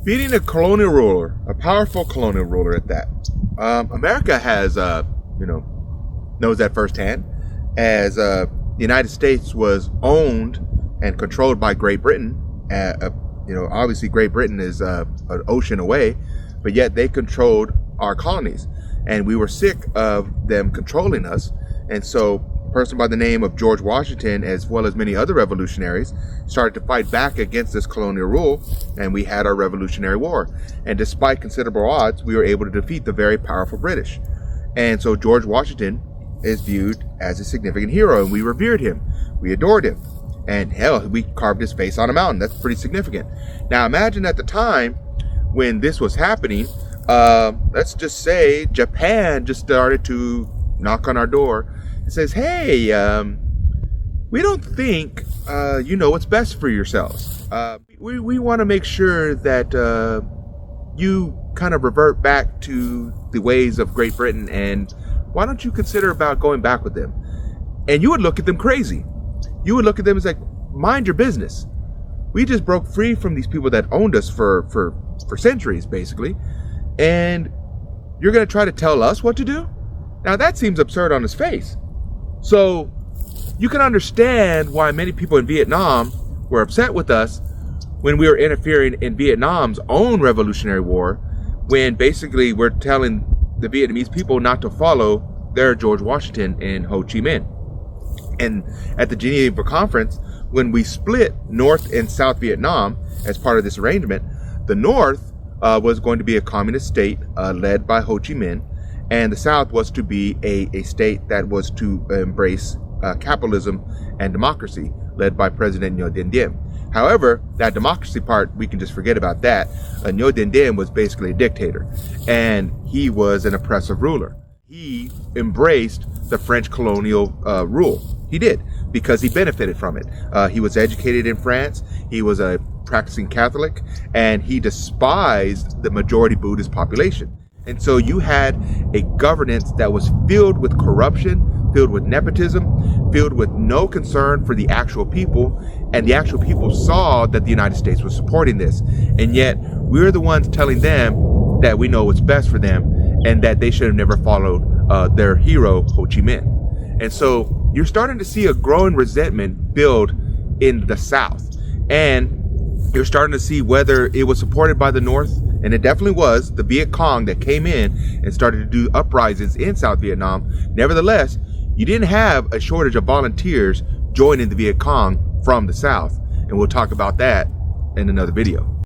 Beating a colonial ruler, a powerful colonial ruler at that. America has, knows that firsthand, as the United States was owned and controlled by Great Britain. Obviously Great Britain is an ocean away, but yet they controlled our colonies, and we were sick of them controlling us. And so a person by the name of George Washington, as well as many other revolutionaries, started to fight back against this colonial rule, and we had our Revolutionary War. And despite considerable odds, we were able to defeat the very powerful British. And so George Washington is viewed as a significant hero, and we revered him. We adored him. And hell, we carved his face on a mountain. That's pretty significant. Now imagine at the time when this was happening, let's just say Japan just started to knock on our door. It says, hey, we don't think you know what's best for yourselves. We want to make sure that you kind of revert back to the ways of Great Britain, and why don't you consider about going back with them? And you would look at them crazy. You would look at them as like, mind your business. We just broke free from these people that owned us for centuries, basically. And you're going to try to tell us what to do? Now that seems absurd on its face. So you can understand why many people in Vietnam were upset with us when we were interfering in Vietnam's own Revolutionary War, when basically we're telling the Vietnamese people not to follow their George Washington and Ho Chi Minh. And at the Geneva Conference, when we split North and South Vietnam as part of this arrangement, the North was going to be a communist state led by Ho Chi Minh, and the South was to be a state that was to embrace capitalism and democracy led by President Ngo Dinh Diem. However, that democracy part, we can just forget about that. Ngo Dinh Diem was basically a dictator, and he was an oppressive ruler. He embraced the French colonial rule. He did, because he benefited from it. He was educated in France. He was a practicing Catholic, and he despised the majority Buddhist population. And so you had a governance that was filled with corruption, filled with nepotism, filled with no concern for the actual people. And the actual people saw that the United States was supporting this. And yet we're the ones telling them that we know what's best for them, and that they should have never followed their hero, Ho Chi Minh. And so you're starting to see a growing resentment build in the South. And you're starting to see whether it was supported by the North, and it definitely was, the Viet Cong that came in and started to do uprisings in South Vietnam. Nevertheless, you didn't have a shortage of volunteers joining the Viet Cong from the South. And we'll talk about that in another video.